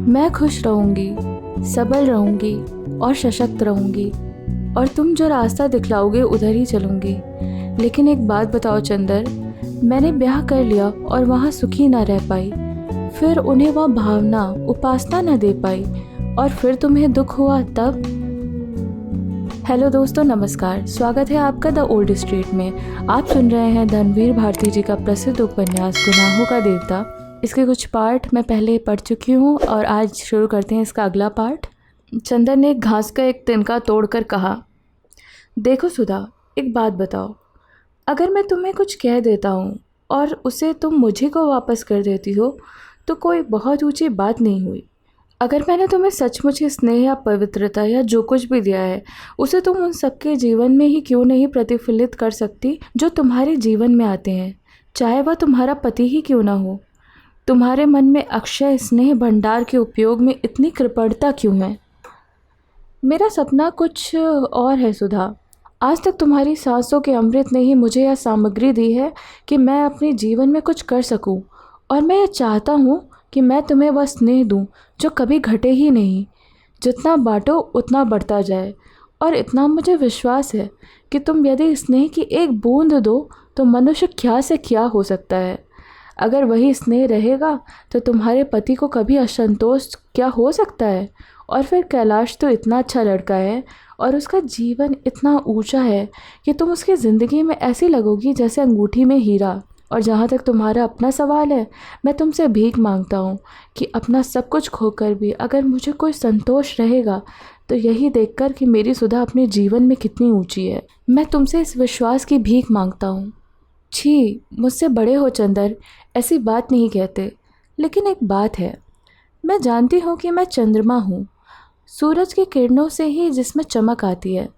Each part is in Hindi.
मैं खुश रहूँगी, सबल रहूँगी और सशक्त रहूँगी, और तुम जो रास्ता दिखलाओगे उधर ही चलूँगी। लेकिन एक बात बताओ चंदर, मैंने ब्याह कर लिया और वहाँ सुखी ना रह पाई, फिर उन्हें वह भावना उपासना ना दे पाई, और फिर तुम्हें दुख हुआ तब। हेलो दोस्तों, नमस्कार। स्वागत है आपका द ओल्ड स्ट्रीट में। आप सुन रहे हैं धनवीर भारती जी का प्रसिद्ध उपन्यास गुनाहों का देवता। इसके कुछ पार्ट मैं पहले पढ़ चुकी हूँ और आज शुरू करते हैं इसका अगला पार्ट। चंदर ने घास का एक तिनका तोड़कर कहा, देखो सुधा, एक बात बताओ। अगर मैं तुम्हें कुछ कह देता हूँ और उसे तुम मुझे को वापस कर देती हो तो कोई बहुत ऊंची बात नहीं हुई। अगर मैंने तुम्हें सचमुच स्नेह या पवित्रता या जो कुछ भी दिया है उसे तुम उन सबके जीवन में ही क्यों नहीं प्रतिफलित कर सकती जो तुम्हारे जीवन में आते हैं, चाहे वह तुम्हारा पति ही क्यों ना हो। तुम्हारे मन में अक्षय स्नेह भंडार के उपयोग में इतनी कृपणता क्यों है? मेरा सपना कुछ और है सुधा। आज तक तुम्हारी सांसों के अमृत ने ही मुझे यह सामग्री दी है कि मैं अपने जीवन में कुछ कर सकूं, और मैं यह चाहता हूँ कि मैं तुम्हें वह स्नेह दूँ जो कभी घटे ही नहीं। जितना बांटो उतना बढ़ता जाए, और इतना मुझे विश्वास है कि तुम यदि स्नेह की एक बूंद दो तो मनुष्य क्या से क्या हो सकता है। अगर वही स्नेह रहेगा तो तुम्हारे पति को कभी असंतोष क्या हो सकता है। और फिर कैलाश तो इतना अच्छा लड़का है और उसका जीवन इतना ऊंचा है कि तुम उसकी ज़िंदगी में ऐसी लगोगी जैसे अंगूठी में हीरा। और जहाँ तक तुम्हारा अपना सवाल है, मैं तुमसे भीख मांगता हूँ कि अपना सब कुछ खोकर भी अगर मुझे कोई संतोष रहेगा तो यही देखकर कि मेरी सुधा अपने जीवन में कितनी ऊंची है। मैं तुमसे इस विश्वास की भीख मांगता हूँ। छी, मुझसे बड़े हो चंदर, ऐसी बात नहीं कहते। लेकिन एक बात है, मैं जानती हूँ कि मैं चंद्रमा हूँ, सूरज की किरणों से ही जिसमें चमक आती है।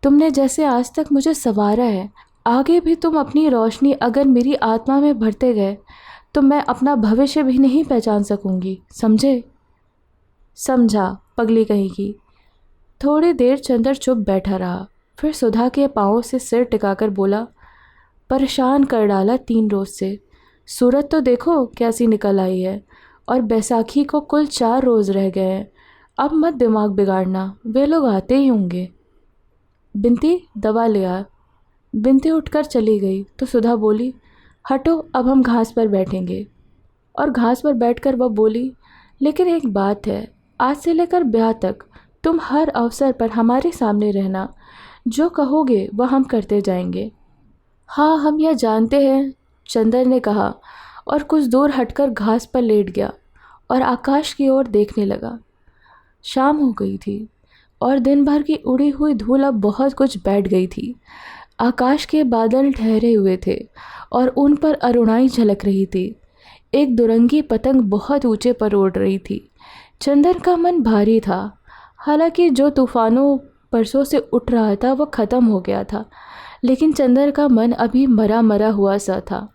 तुमने जैसे आज तक मुझे संवारा है, आगे भी तुम अपनी रोशनी अगर मेरी आत्मा में भरते गए तो मैं अपना भविष्य भी नहीं पहचान सकूंगी। समझे? समझा, पगली कहेगी। थोड़ी देर चंदर चुप बैठा रहा, फिर सुधा के पाँव से सिर टिकाकर बोला, परेशान कर डाला 3 रोज से। सूरत तो देखो कैसी निकल आई है, और बैसाखी को कुल 4 रोज़ रह गए हैं। अब मत दिमाग बिगाड़ना, वे लोग आते ही होंगे। बिनती, दवा ले आ। बिनती उठकर चली गई तो सुधा बोली, हटो, अब हम घास पर बैठेंगे। और घास पर बैठकर वह बोली, लेकिन एक बात है, आज से लेकर ब्याह तक तुम हर अवसर पर हमारे सामने रहना। जो कहोगे वह हम करते जाएंगे। हाँ, हम यह जानते हैं, चंदर ने कहा, और कुछ दूर हटकर घास पर लेट गया और आकाश की ओर देखने लगा। शाम हो गई थी और दिन भर की उड़ी हुई धूल अब बहुत कुछ बैठ गई थी। आकाश के बादल ठहरे हुए थे और उन पर अरुणाई झलक रही थी। एक दुरंगी पतंग बहुत ऊंचे पर उड़ रही थी। चंदर का मन भारी था, हालांकि जो तूफानों परसों से उठ रहा था वह ख़त्म हो गया था, लेकिन चंदर का मन अभी मरा मरा हुआ सा था।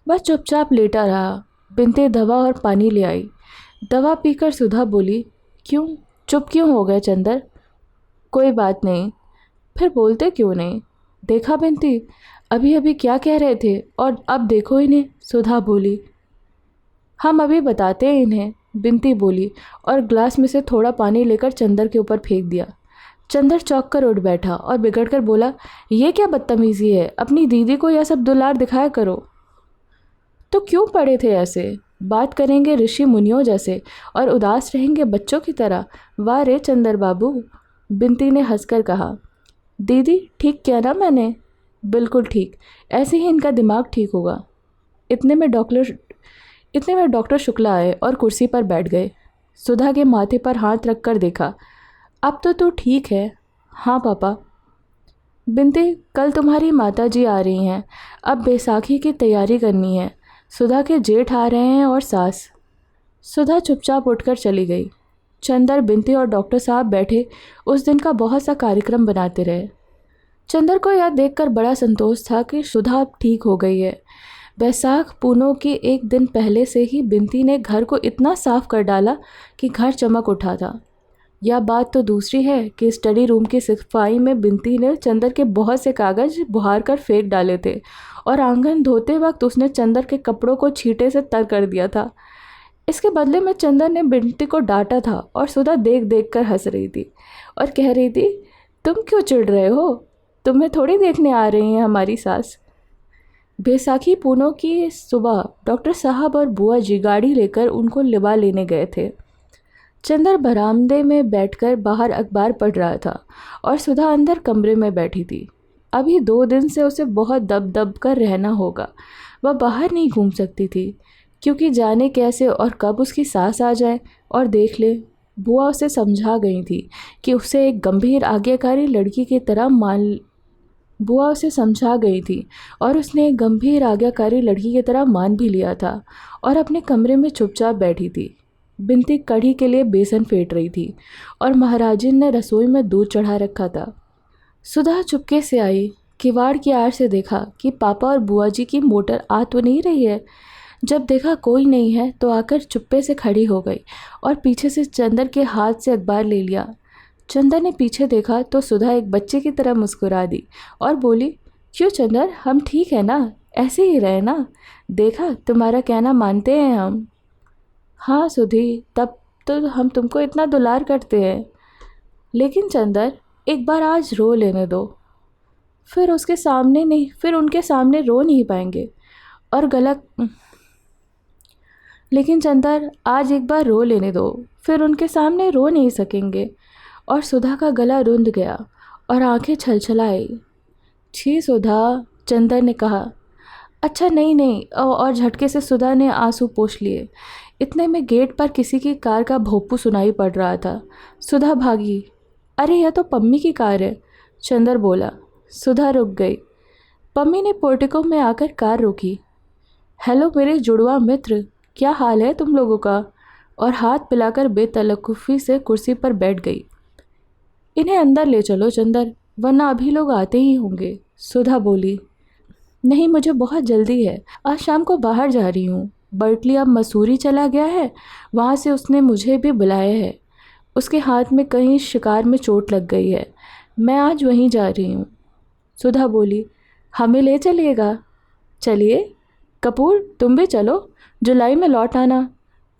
वह चुपचाप लेटा रहा। बिनते दवा और पानी ले आई। दवा पीकर सुधा बोली, क्यों चुप क्यों हो गए चंदर? कोई बात नहीं। फिर बोलते क्यों नहीं? देखा बिनती, अभी अभी क्या कह रहे थे और अब देखो इन्हें। सुधा बोली, हम अभी बताते हैं इन्हें, बिनती बोली, और ग्लास में से थोड़ा पानी लेकर चंदर के ऊपर फेंक दिया। चंदर चौंक कर उठ बैठा और बिगड़कर बोला, ये क्या बदतमीजी है, अपनी दीदी को यह सब दुलार दिखाया करो। तो क्यों पड़े थे ऐसे? बात करेंगे ऋषि मुनियों जैसे और उदास रहेंगे बच्चों की तरह। वाह रे चंदर बाबू, बिनती ने हंसकर कहा। दीदी, ठीक किया ना मैंने? बिल्कुल ठीक, ऐसे ही इनका दिमाग ठीक होगा। इतने में डॉक्टर शुक्ला आए और कुर्सी पर बैठ गए। सुधा के माथे पर हाथ रखकर देखा, अब तो तू ठीक है? हाँ पापा। बिनती, कल तुम्हारी माताजी आ रही हैं, अब बैसाखी की तैयारी करनी है। सुधा के जेठ आ रहे हैं और सास। सुधा चुपचाप उठकर चली गई। चंदर, बिनती और डॉक्टर साहब बैठे उस दिन का बहुत सा कार्यक्रम बनाते रहे। चंदर को यह देखकर बड़ा संतोष था कि सुधा अब ठीक हो गई है। बैसाख पूनों के एक दिन पहले से ही बिनती ने घर को इतना साफ कर डाला कि घर चमक उठा था। यह बात तो दूसरी है कि स्टडी रूम की सफाई में बिनती ने चंदर के बहुत से कागज़ बुहार कर फेंक डाले थे, और आंगन धोते वक्त उसने चंदर के कपड़ों को छींटे से तर कर दिया था। इसके बदले में चंदन ने बिंती को डांटा था और सुधा देख देख कर हंस रही थी और कह रही थी, तुम क्यों चिढ़ रहे हो, तुम्हें थोड़ी देखने आ रही हैं हमारी सास। बैसाखी पूनम की सुबह डॉक्टर साहब और बुआ जी गाड़ी लेकर उनको लिवा लेने गए थे। चंदर बरामदे में बैठकर बाहर अखबार पढ़ रहा था और सुधा अंदर कमरे में बैठी थी। अभी 2 दिन से उसे बहुत दब दब कर रहना होगा। वह बाहर नहीं घूम सकती थी क्योंकि जाने कैसे और कब उसकी सास आ जाए और देख ले। बुआ उसे समझा गई थी कि उसे एक गंभीर आज्ञाकारी लड़की की तरह बुआ उसे समझा गई थी और उसने एक गंभीर आज्ञाकारी लड़की की तरह मान भी लिया था और अपने कमरे में चुपचाप बैठी थी। बिंती कढ़ी के लिए बेसन फेंट रही थी और महाराजिन ने रसोई में दूध चढ़ा रखा था। सुधा चुपके से आई, किवाड़ की आड़ से देखा कि पापा और बुआ जी की मोटर आ तो नहीं रही है। जब देखा कोई नहीं है तो आकर चुप्पे से खड़ी हो गई और पीछे से चंदर के हाथ से अखबार ले लिया। चंदर ने पीछे देखा तो सुधा एक बच्चे की तरह मुस्कुरा दी और बोली, क्यों चंदर, हम ठीक है ना, ऐसे ही रहे ना, देखा तुम्हारा कहना मानते हैं हम। हाँ सुधी, तब तो हम तुमको इतना दुलार करते हैं, लेकिन चंदर एक बार आज रो लेने दो, फिर उनके सामने रो नहीं पाएंगे और गलत। लेकिन चंदर आज एक बार रो लेने दो, फिर उनके सामने रो नहीं सकेंगे। और सुधा का गला रुंध गया और आंखें छलछलाई। छी सुधा, चंदर ने कहा। अच्छा नहीं, और झटके से सुधा ने आंसू पोंछ लिए। इतने में गेट पर किसी की कार का भोंपू सुनाई पड़ रहा था। सुधा भागी। अरे यह तो पम्मी की कार है, चंदर बोला। सुधा रुक गई। पम्मी ने पोर्टिको में आकर कार रोकी। हेलो मेरे जुड़वा मित्र, क्या हाल है तुम लोगों का, और हाथ पिलाकर बेतलकुफ़ी से कुर्सी पर बैठ गई। इन्हें अंदर ले चलो चंदर, वरना अभी लोग आते ही होंगे, सुधा बोली। नहीं, मुझे बहुत जल्दी है, आज शाम को बाहर जा रही हूँ। बर्टली अब मसूरी चला गया है, वहाँ से उसने मुझे भी बुलाया है। उसके हाथ में कहीं शिकार में चोट लग गई है, मैं आज वहीं जा रही हूँ। सुधा बोली, हमें ले चलिएगा। चलिए कपूर, तुम भी चलो, जुलाई में लौट आना,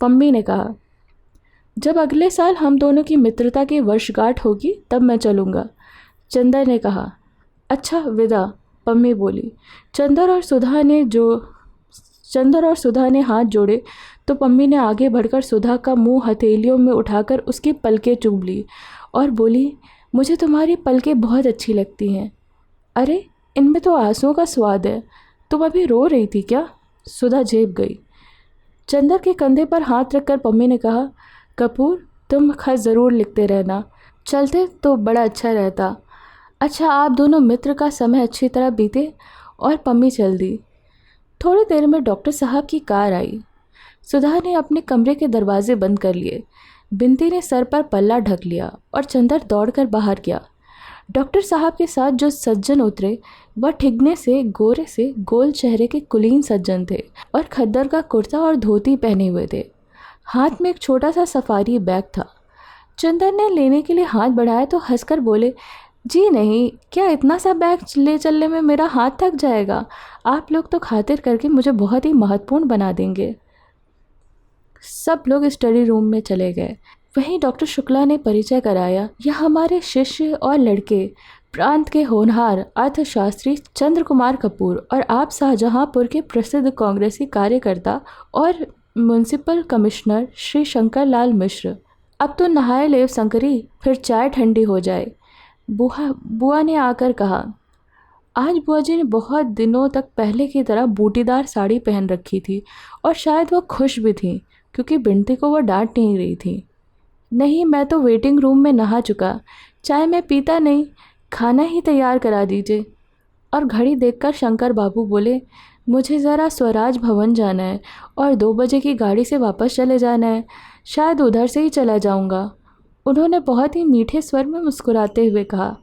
पम्मी ने कहा। जब अगले साल हम दोनों की मित्रता की वर्षगांठ होगी तब मैं चलूँगा, चंदर ने कहा। अच्छा विदा, पम्मी बोली। चंदर और सुधा ने हाथ जोड़े तो पम्मी ने आगे बढ़कर सुधा का मुंह हथेलियों में उठाकर उसकी पलकें चूम ली और बोली, मुझे तुम्हारी पलकें बहुत अच्छी लगती हैं। अरे इनमें तो आंसुओं का स्वाद है, तुम अभी रो रही थी क्या? सुधा झेप गई। चंदर के कंधे पर हाथ रखकर पम्मी ने कहा, कपूर तुम खत ज़रूर लिखते रहना, चलते तो बड़ा अच्छा रहता। अच्छा आप दोनों मित्र का समय अच्छी तरह बीते। और पम्मी चल दी। थोड़ी देर में डॉक्टर साहब की कार आई। सुधा ने अपने कमरे के दरवाजे बंद कर लिए। बिंती ने सर पर पल्ला ढक लिया और चंदर दौड़कर बाहर गया। डॉक्टर साहब के साथ जो सज्जन उतरे वह ठिगने से गोरे से गोल चेहरे के कुलीन सज्जन थे और खद्दर का कुर्ता और धोती पहने हुए थे। हाथ में एक छोटा सा सफारी बैग था। चंदर ने लेने के लिए हाथ बढ़ाया तो हंसकर बोले, जी नहीं, क्या इतना सा बैग ले चलने में मेरा हाथ थक जाएगा? आप लोग तो खातिर करके मुझे बहुत ही महत्वपूर्ण बना देंगे। सब लोग स्टडी रूम में चले गए। वहीं डॉक्टर शुक्ला ने परिचय कराया, यह हमारे शिष्य और लड़के, प्रांत के होनहार अर्थशास्त्री चंद्र कुमार कपूर और आप शाहजहांपुर के प्रसिद्ध कांग्रेसी कार्यकर्ता और म्यूनसिपल कमिश्नर श्री शंकर लाल मिश्र। अब तो नहाए ले शंकरी, फिर चाय ठंडी हो जाए, बुआ ने आकर कहा। आज बुआ जी ने बहुत दिनों तक पहले की तरह बूटीदार साड़ी पहन रखी थी और शायद वह खुश भी थी क्योंकि बिंती को वह डांट नहीं रही थी। नहीं, मैं तो वेटिंग रूम में नहा चुका, चाय मैं पीता नहीं, खाना ही तैयार करा दीजिए। और घड़ी देखकर शंकर बाबू बोले, मुझे ज़रा स्वराज भवन जाना है और 2 बजे की गाड़ी से वापस चले जाना है, शायद उधर से ही चला जाऊंगा। उन्होंने बहुत ही मीठे स्वर में मुस्कुराते हुए कहा।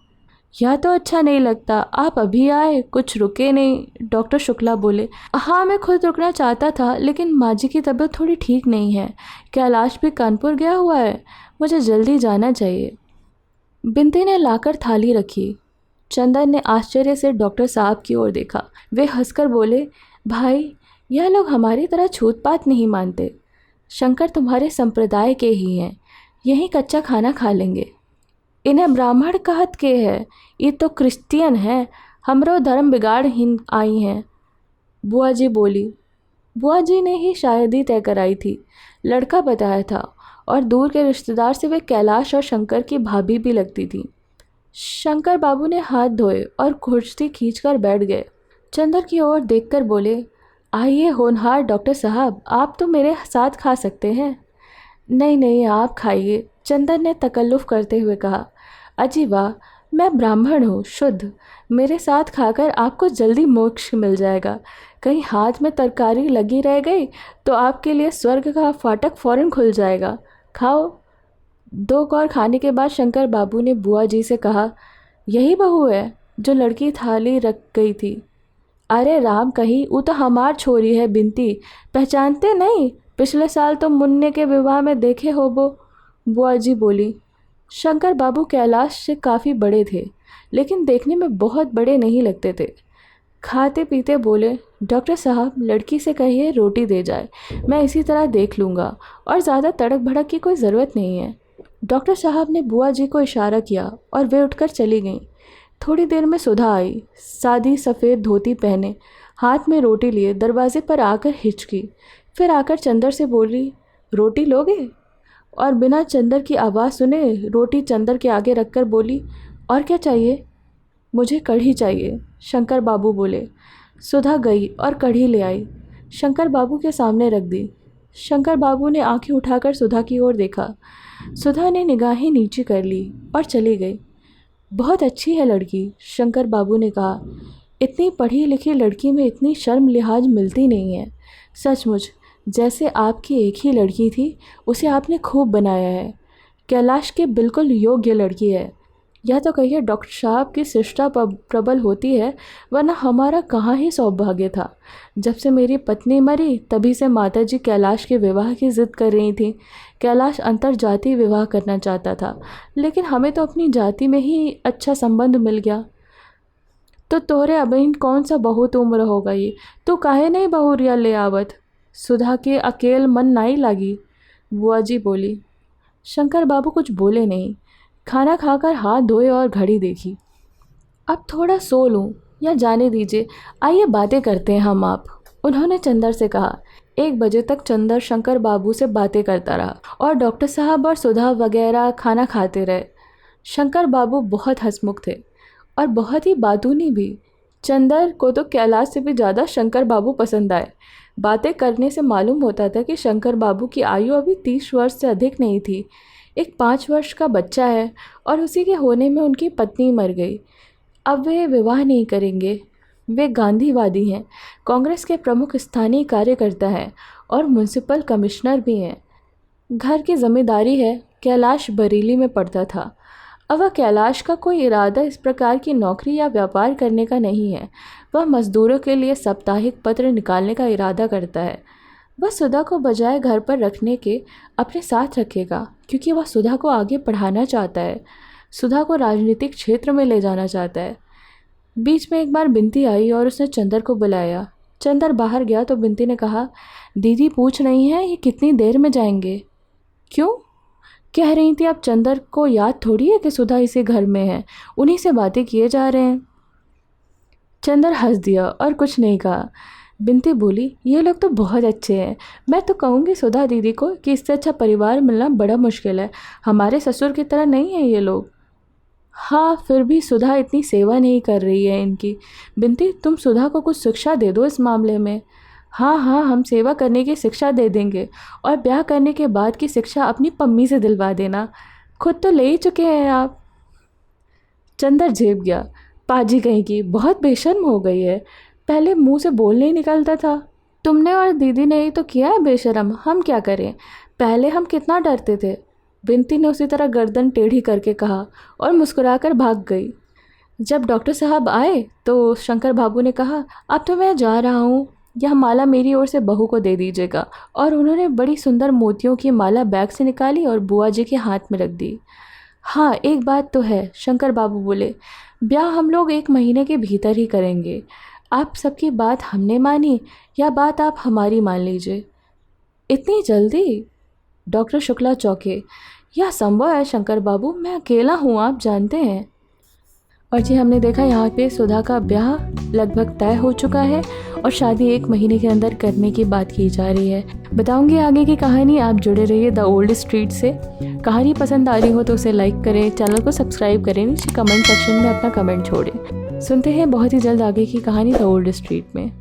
यह तो अच्छा नहीं लगता, आप अभी आए, कुछ रुके नहीं। डॉक्टर शुक्ला बोले, हाँ मैं खुद रुकना चाहता था, लेकिन माँ जी की तबीयत थोड़ी ठीक नहीं है। कैलाश भी कानपुर गया हुआ है, मुझे जल्दी जाना चाहिए। बिंती ने लाकर थाली रखी। चंदन ने आश्चर्य से डॉक्टर साहब की ओर देखा। वे हंसकर बोले, भाई यह लोग हमारी तरह छूत पात नहीं मानते। शंकर तुम्हारे संप्रदाय के ही हैं, यही कच्चा खाना खा लेंगे। इन्हें ब्राह्मण कहत के है, ये तो क्रिश्चियन है, हमरो धर्म बिगाड़ ही आई हैं। बुआ जी बोली। बुआ जी ने ही शादी तय कराई थी, लड़का बताया था, और दूर के रिश्तेदार से वे कैलाश और शंकर की भाभी भी लगती थी। शंकर बाबू ने हाथ धोए और कुर्सी खींचकर बैठ गए। चंदर की ओर देखकर बोले, आइए होनहार डॉक्टर साहब, आप तो मेरे साथ खा सकते हैं। नहीं नहीं, आप खाइए, चंदर ने तकल्लुफ़ करते हुए कहा। अजी वाह, मैं ब्राह्मण हूँ, शुद्ध, मेरे साथ खाकर आपको जल्दी मोक्ष मिल जाएगा। कहीं हाथ में तरकारी लगी रह गई तो आपके लिए स्वर्ग का फाटक फ़ौरन खुल जाएगा। खाओ। 2 कौर खाने के बाद शंकर बाबू ने बुआ जी से कहा, यही बहू है जो लड़की थाली रख गई थी? अरे राम कहीं, वो तो हमार छोरी है बिनती, पहचानते नहीं? पिछले साल तो मुन्ने के विवाह में देखे हो वो, बुआ जी बोली। शंकर बाबू कैलाश से काफ़ी बड़े थे, लेकिन देखने में बहुत बड़े नहीं लगते थे। खाते पीते बोले, डॉक्टर साहब लड़की से कहिए रोटी दे जाए, मैं इसी तरह देख लूँगा, और ज़्यादा तड़क भड़क की कोई ज़रूरत नहीं है। डॉक्टर साहब ने बुआ जी को इशारा किया और वे उठकर चली गईं। थोड़ी देर में सुधा आई, सादी सफ़ेद धोती पहने, हाथ में रोटी लिए दरवाजे पर आकर हिचकी, फिर आकर चंदर से बोली, रोटी लोगे? और बिना चंदर की आवाज़ सुने रोटी चंदर के आगे रखकर बोली, और क्या चाहिए? मुझे कढ़ी चाहिए, शंकर बाबू बोले। सुधा गई और कढ़ी ले आई, शंकर बाबू के सामने रख दी। शंकर बाबू ने आंखें उठाकर सुधा की ओर देखा। सुधा ने निगाहें नीची कर ली और चली गई। बहुत अच्छी है लड़की, शंकर बाबू ने कहा। इतनी पढ़ी लिखी लड़की में इतनी शर्म लिहाज मिलती नहीं है। सचमुच जैसे आपकी एक ही लड़की थी, उसे आपने खूब बनाया है। कैलाश के बिल्कुल योग्य लड़की है। या तो कहिए डॉक्टर साहब की शिष्टा प्रबल होती है, वरना हमारा कहाँ ही सौभाग्य था। जब से मेरी पत्नी मरी तभी से माताजी कैलाश के विवाह की ज़िद कर रही थी। कैलाश अंतर जाति विवाह करना चाहता था, लेकिन हमें तो अपनी जाति में ही अच्छा संबंध मिल गया। तो तोहरे अबहिन कौन सा बहुत उम्र हो गई, तू काहे नहीं बहुरिया ले आवत? सुधा के अकेल मन नहीं लागी, बुआ जी बोली। शंकर बाबू कुछ बोले नहीं, खाना खाकर हाथ धोए और घड़ी देखी। अब थोड़ा सो लूँ या जाने दीजिए, आइए बातें करते हैं हम आप, उन्होंने चंदर से कहा। 1 बजे तक चंदर शंकर बाबू से बातें करता रहा और डॉक्टर साहब और सुधा वगैरह खाना खाते रहे। शंकर बाबू बहुत हंसमुख थे और बहुत ही बातूनी भी। चंदर को तो कैलाश से भी ज़्यादा शंकर बाबू पसंद आए। बातें करने से मालूम होता था कि शंकर बाबू की आयु अभी 30 वर्ष से अधिक नहीं थी। एक 5 वर्ष का बच्चा है और उसी के होने में उनकी पत्नी मर गई। अब वे विवाह नहीं करेंगे। वे गांधीवादी हैं, कांग्रेस के प्रमुख स्थानीय कार्यकर्ता हैं और म्यूनसिपल कमिश्नर भी हैं। घर की जिम्मेदारी है। कैलाश बरेली में पढ़ता था। अब वह कैलाश का कोई इरादा इस प्रकार की नौकरी या व्यापार करने का नहीं है। वह मज़दूरों के लिए साप्ताहिक पत्र निकालने का इरादा करता है। वह सुधा को बजाय घर पर रखने के अपने साथ रखेगा, क्योंकि वह सुधा को आगे पढ़ाना चाहता है, सुधा को राजनीतिक क्षेत्र में ले जाना चाहता है। बीच में एक बार बिनती आई और उसने चंदर को बुलाया। चंदर बाहर गया तो बिनती ने कहा, दीदी पूछ रही हैं ये कितनी देर में जाएंगे? क्यों? कह रही थी अब चंदर को याद थोड़ी है कि सुधा इसी घर में है, उन्हीं से बातें किए जा रहे हैं। चंदर हंस दिया और कुछ नहीं कहा। बिनती बोली, ये लोग तो बहुत अच्छे हैं। मैं तो कहूँगी सुधा दीदी को कि इससे अच्छा परिवार मिलना बड़ा मुश्किल है। हमारे ससुर की तरह नहीं है ये लोग। हाँ, फिर भी सुधा इतनी सेवा नहीं कर रही है इनकी। बिनती, तुम सुधा को कुछ शिक्षा दे दो इस मामले में। हाँ हाँ, हम सेवा करने की शिक्षा दे देंगे, और ब्याह करने के बाद की शिक्षा अपनी पम्मी से दिलवा देना। खुद तो ले ही चुके हैं आप। चंदर झेप गया। पाजी कहीं की बहुत बेशर्म हो गई है। पहले मुंह से बोल नहीं निकलता था। तुमने और दीदी ने ही तो किया है बेशर्म, हम क्या करें? पहले हम कितना डरते थे। बिनती ने उसी तरह गर्दन टेढ़ी करके कहा और मुस्कुराकर भाग गई। जब डॉक्टर साहब आए तो शंकर बाबू ने कहा, अब तो मैं जा रहा हूँ, यह माला मेरी ओर से बहू को दे दीजिएगा। और उन्होंने बड़ी सुंदर मोतियों की माला बैग से निकाली और बुआ जी के हाथ में रख दी। हाँ, एक बात तो है, शंकर बाबू बोले, ब्याह हम लोग 1 महीने के भीतर ही करेंगे। आप सबकी बात हमने मानी या बात आप हमारी मान लीजिए। इतनी जल्दी? डॉक्टर शुक्ला चौंके। यह संभव है शंकर बाबू, मैं अकेला हूँ, आप जानते हैं। और जी हमने देखा यहाँ पे सुधा का ब्याह लगभग तय हो चुका है और शादी 1 महीने के अंदर करने की बात की जा रही है। बताऊंगी आगे की कहानी, आप जुड़े रहिए द ओल्ड स्ट्रीट से। कहानी पसंद आ रही हो तो उसे लाइक करें, चैनल को सब्सक्राइब करें, नीचे कमेंट सेक्शन में अपना कमेंट छोड़ें। सुनते हैं बहुत ही जल्द आगे की कहानी द ओल्ड स्ट्रीट में।